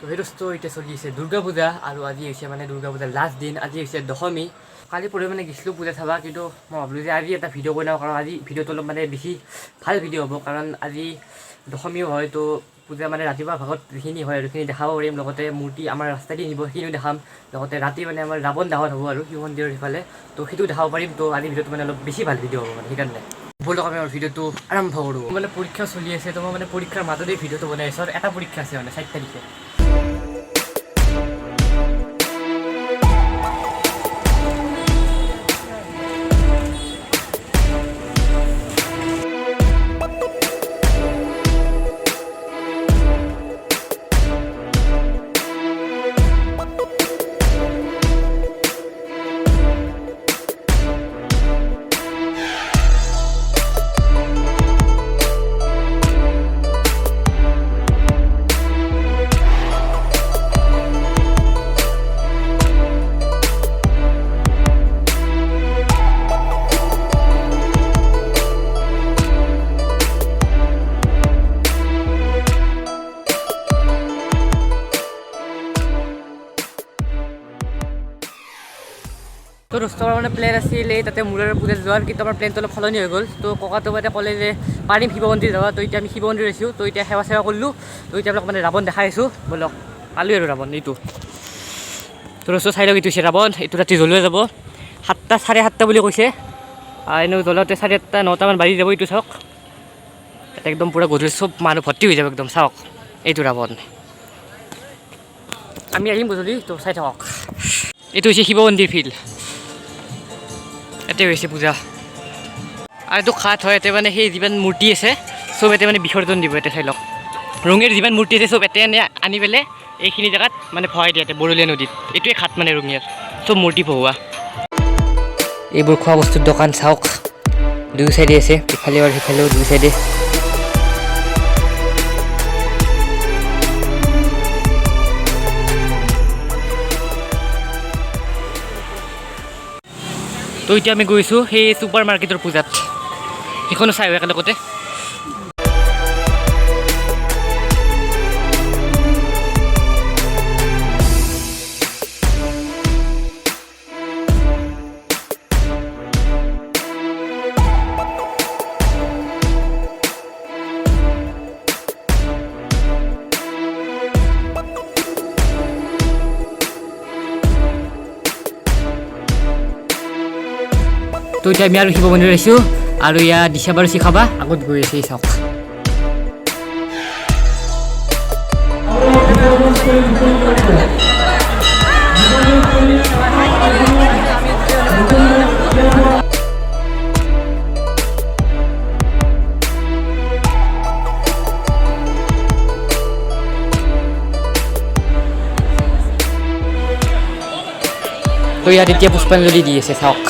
সেইটো এতিয়া চলি আছে দুৰ্গা পূজা আৰু আজি হৈছে মানে দুৰ্গা পূজাৰ লাষ্ট দিন। আজি হৈছে দশমী। কালি পৰহি মানে গৈছিলোঁ পূজা চাবা, কিন্তু মই ভাবিলোঁ যে আজি এটা ভিডিঅ' বনাওঁ, কাৰণ আজি ভিডিঅ'টো অলপ মানে বেছি ভাল ভিডিঅ' হ'ব, কাৰণ আজি দশমীও হয়। তো পূজা মানে ৰাতিপুৱা ভাগত যিখিনি হয় আৰু সেইখিনি দেখাব পাৰিম, লগতে মূৰ্তি আমাৰ ৰাস্তাইদি নিব সেইখিনিও দেখাম, লগতে ৰাতি মানে আমাৰ ৰাৱণ দাহন হ'ব আৰু শিৱ মন্দিৰৰ সিফালে, তো সেইটো দেখাব পাৰিম। তো আজি ভিডিঅ'টো মানে অলপ বেছি ভাল ভিডিঅ' হ'ব মানে, সেইকাৰণে ব'লক আমি আমাৰ ভিডিঅ'টো আৰম্ভ কৰোঁ। মানে পৰীক্ষা চলি আছে, তো মই মানে পৰীক্ষাৰ মাজতেই ভিডিঅ'টো বনাই আছোঁ। আৰু এটা পৰীক্ষা আছে মানে 4 তাৰিখে। তো দোস্তৰ মানে প্লেন আছিল এই তাতে মূৰৰ পূজা যোৱাৰ, কিন্তু আমাৰ প্লেনটো অলপ সলনি হৈ গ'ল। তো ককাটো মানে ক'লে যে পাৰিম শিৱ মন্দিৰ যাবা। তো এতিয়া আমি শিৱ মন্দিৰ আহিছোঁ। তো এতিয়া সেৱা চেৱা কৰিলোঁ। তো এতিয়া আপোনাক মানে ৰাৱণ দেখাই আছোঁ, ব'লক। পালোঁ আৰু ৰাৱণ এইটো। তো দোস্তৰ চাই লওক, এইটো হৈছে ৰাৱণ। এইটো ৰাতি জ্বলোৱা যাব 7টা 7:30 বুলি কৈছে। এনেও জ্বলাওঁতে 8:30 9টামান বাজি যাব। এইটো চাওক, একদম পূৰা গধূলি চব মানুহ ভৰ্তি হৈ যাব একদম। চাওক এইটো ৰাৱণ। আমি আহিম গধূলি, তো চাই থাকক। এইটো হৈছে শিৱ মন্দিৰ ফিল্ড। ইয়াতে হৈছে পূজা। আৰু এইটো ঘাট হয়। ইয়াতে মানে সেই যিমান মূৰ্তি আছে চব ইয়াতে মানে বিসৰ্জন দিব। ইয়াতে চাই লওক, ৰঙিয়াৰ যিমান মূৰ্তি আছে চব ইয়াতে আনি পেলাই এইখিনি জেগাত মানে ভৰাই দিয়ে, ইয়াতে বৰলীয়া নদীত। এইটোৱে ঘাট মানে ৰঙিয়াৰ, চব মূৰ্তি ভৰোৱা। এইবোৰ খোৱা বস্তুৰ দোকান চাওক, দুই চাইডে আছে, ইফালেও আৰু সিফালেও দুই চাইডে। তো এতিয়া আমি গৈছোঁ সেই ছুপাৰ মাৰ্কেটৰ পূজাত, সেইখনো চাই হয় একেলগতে। তো এতিয়া আমি আৰু শিৱ মন্দিৰ আহিছোঁ, আৰু ইয়াত দিশা বাৰুচি খাবা আগত গৈ আছে। চাওক তো ইয়াত এতিয়া পুষ্পাঞ্জলি দি আছে, চাওক।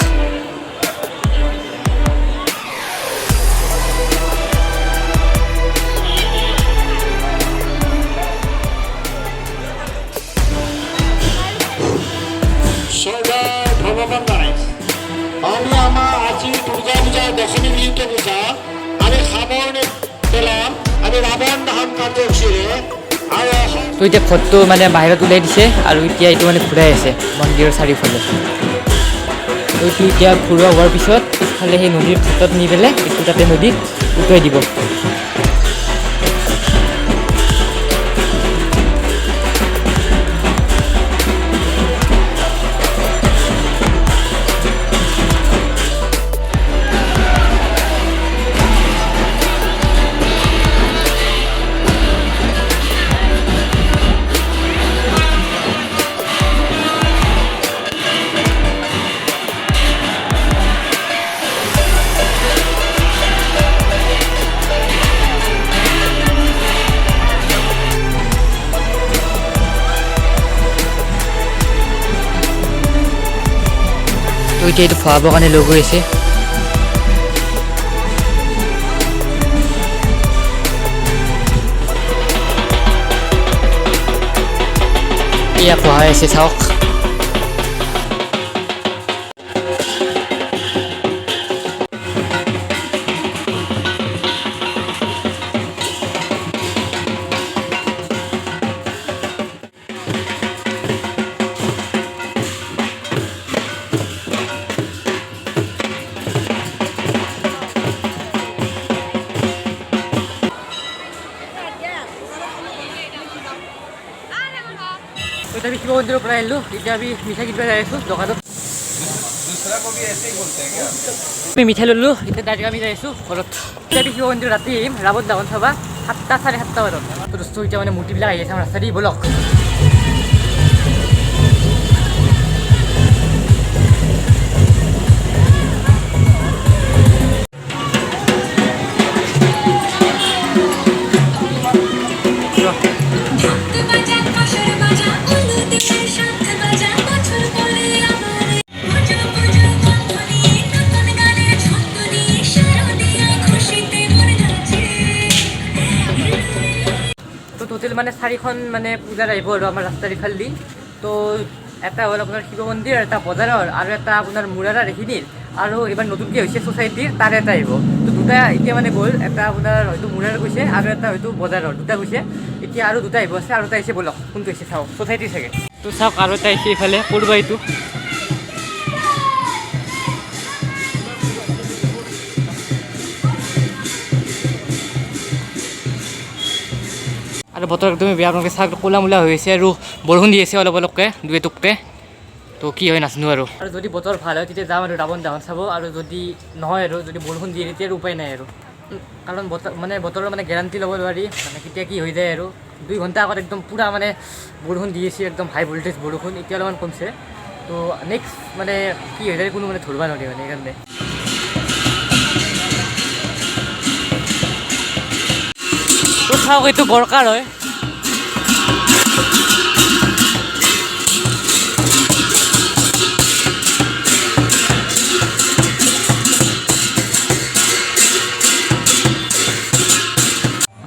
আমি আমার আজি দুর্গা পূজা দশমী বিহিত পূজা আমি খাবৰ পেলাম, আমি ৰাৱণ দহন কাৰ্য হৈছিলে। তো এতিয়া ঘৰটো মানে বাহিৰত ওলাই দিছে, আৰু এতিয়া এইটো মানে ঘূৰাই আছে মন্দিৰৰ চাৰিওফালে। তো এইটো এতিয়া ঘূৰোৱা হোৱাৰ পিছত ইফালে সেই নদীৰ ঘাটত নি পেলাই এইটো তাতে নদীত উটুৱাই দিব। তো এতিয়া এইটো খোৱাবৰ কাৰণে লৈ গৈ আছে। এয়া খোৱাই আছে, চাওক। এতিয়া আমি শিৱ মন্দিৰৰ পৰা আহিলোঁ, এতিয়া আমি মিঠাই কিনিব যাই আছোঁ দোকানত। আমি মিঠাই ল'লোঁ, এতিয়া ডাইৰেক্ট আমি যাই আছোঁ ঘৰত। এতিয়া আমি শিৱ মন্দিৰ ৰাতি আহিম ৰাৱণ দাহন চাবা 7টা 7:30 বজাত। তো দোস্ত এতিয়া মানে মূৰ্তিবিলাক আহি আছে আমাৰ ৰাস্তা দি, ব'লক। টোটেল মানে 4খন মানে পূজাৰ আহিব আৰু আমাৰ ৰাস্তাৰ ইফালেদি। তো এটা হ'ল আপোনাৰ শিৱ মন্দিৰ, এটা বজাৰৰ, আৰু এটা আপোনাৰ মুৰাৰাৰ এইখিনিৰ, আৰু এইবাৰ নতুনকৈ হৈছে ছ'চাইটিৰ তাৰ এটা আহিব। তো দুটা এতিয়া মানে গ'ল, এটা আপোনাৰ হয়তো মুৰাৰ গৈছে আৰু এটা হয়তো বজাৰৰ, দুটা গৈছে। এতিয়া আৰু দুটা আহিব আছে, আৰু এটা আহিছে, ব'লক কোনটো আহিছে চাওক, ছ'চাইটি চাগে। তো চাওক আৰু এটা আহিছে এইফালে পূৰ্ব এইটো। আৰু বতৰ একদমেই বেয়া, আপোনালোকে চাওক ক'লা মূলা হৈ আছে আৰু বৰষুণ দি আছে অলপ অলপকৈ, দুই এটুপকৈ। তো কি হয় নাজানো আৰু যদি বতৰ ভাল হয় তেতিয়া যাম আৰু ৰাৱণ দাহন চাব, আৰু যদি নহয় আৰু যদি বৰষুণ দিয়ে তেতিয়া আৰু উপায় নাই আৰু, কাৰণ বতৰৰ মানে গেৰাণ্টি ল'ব নোৱাৰি, মানে কেতিয়া কি হৈ যায় আৰু। 2 ঘণ্টা আগত একদম পূৰা মানে বৰষুণ দি আছে, একদম হাই ভল্টেজ বৰষুণ, এতিয়া অলপমান কমছে। তো নেক্সট মানে কি হৈ যায় কোনো মানে ধৰিব নোৱাৰি মানে, সেইকাৰণে। তো চাওক এইটো গড়কাৰ হয়।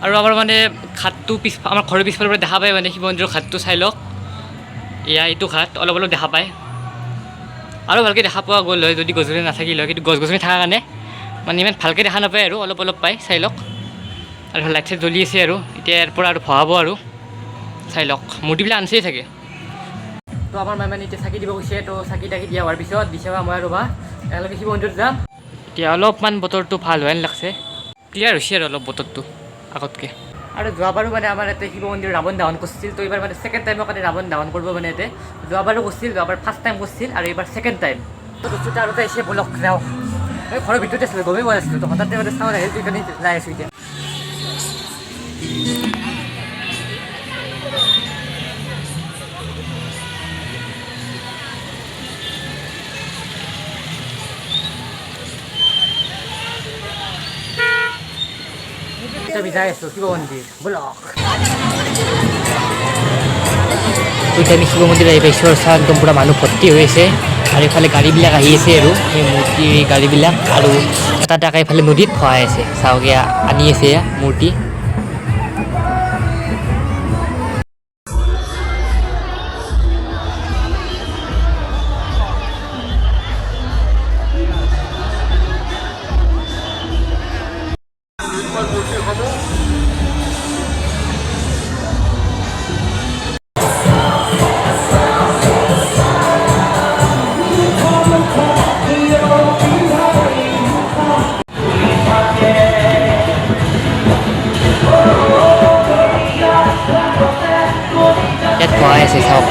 আৰু আমাৰ মানে ঘাটটো আমাৰ ঘৰৰ পিছফালৰ পৰা দেখা পায়, মানে শিৱ মন্দিৰৰ ঘাটটো চাই লওক। এয়া এইটো ঘাট অলপ অলপ দেখা পায়, আৰু ভালকৈ দেখা পোৱা গ'ল হয় যদি গছ-গছনি নাথাকিল হয়, কিন্তু গছ-গছনি থকাৰ কাৰণে মানে ইমান ভালকৈ দেখা নাপায় আৰু অলপ অলপ পায়, চাই লওক। আৰু লাইট চাইট জ্বলি আছে, আৰু এতিয়া ইয়াৰ পৰা আৰু ভৰাব আৰু চাই লওক, মূৰ্তিবিলাক আনিছেই চাগে। তো আমাৰ মায়ে মানে এতিয়া চাকি দিব গৈছে, তো চাকি তাকি দিয়া হোৱাৰ পিছত দিছে মই আৰু বা একেলগে শিৱ মন্দিৰত যাম। এতিয়া অলপমান বতৰটো ভাল হোৱা যেন লাগছে, ক্লিয়াৰ হৈছে আৰু অলপ বতৰটো আগতকৈ। আৰু যোৱাবাৰো মানে আমাৰ ইয়াতে শিৱ মন্দিৰ ৰাৱণ দাহন কৰিছিল, তো এইবাৰ মানে ছেকেণ্ড টাইমৰ কাৰণে ৰাৱণ দাহন কৰিব মানে ইয়াতে। যোৱাবাৰো কৰিছিল, যোৱাবাৰ ফাৰ্ষ্ট টাইম কৰিছিল, আৰু এইবাৰ ছেকেণ্ড টাইম। তো বস্তুটো আৰু এটা আহিছে, ব'লক যাওঁ। মই ঘৰৰ ভিতৰতে আছিলোঁ, গমেই পোৱা নাছিলোঁ, তো হঠাতে মানে চাউণ্ড আহিল, সেইকাৰণে যাই আছোঁ এতিয়া। আমি যাই আছোঁ শিৱ মন্দিৰ, ব'লক। এতিয়া আমি শিৱ মন্দিৰ আহি পাইছোঁ, আৰু চাওঁ একদম পূৰা মানুহ ভৰ্তি হৈ আছে, আৰু এইফালে গাড়ীবিলাক আহি আছে, আৰু এই মূৰ্তি গাড়ীবিলাক, আৰু এটা এটাকৈ এইফালে নদীত খোৱাই আছে, চাওক এয়া আনি আছে এয়া মূৰ্তি। ইয়াত খোৱাই আছে, চাওক।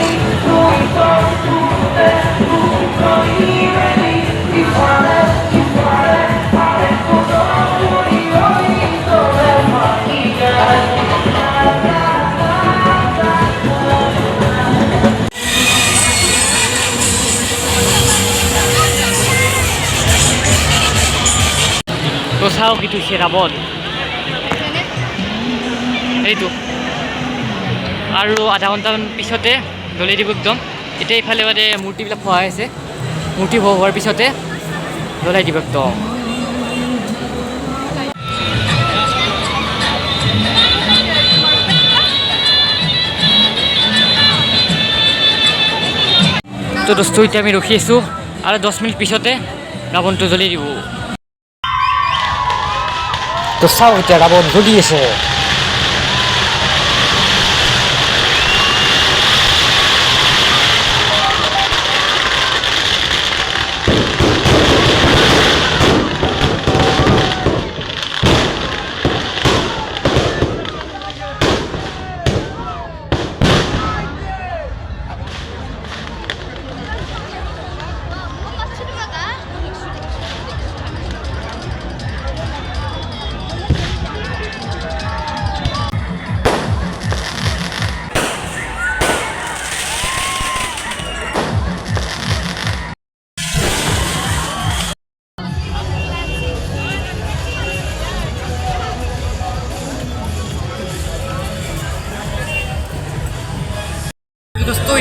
তো চাওক এইটো হৈছে ৰাৱণ, এইটো আৰু আধা ঘণ্টামান পিছতে জ্বলাই দিব একদম। এতিয়া ইফালে মানে মূৰ্তিবিলাক খোৱাই আছে, মূৰ্তি হোৱাৰ পিছতে জ্বলাই দিব একদম। তো দোস্ত এতিয়া আমি ৰখি আছোঁ, আৰু 10 মিনিট পিছতে ৰাৱণটো জ্বলি দিব। তো চাওক এতিয়া ৰাৱণ জ্বলি আছে।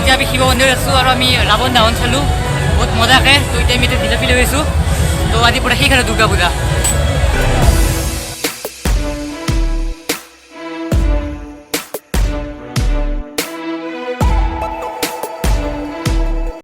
এতিয়া আমি শিৱ মন্দিৰত আছোঁ আৰু আমি ৰাৱণ দাহন চালোঁ বহুত মজাকৈ। তো এতিয়া আমি এতিয়া জিলাপি লৈ আছোঁ। তো আজি পৰা শেষ আৰু দুৰ্গা পূজা।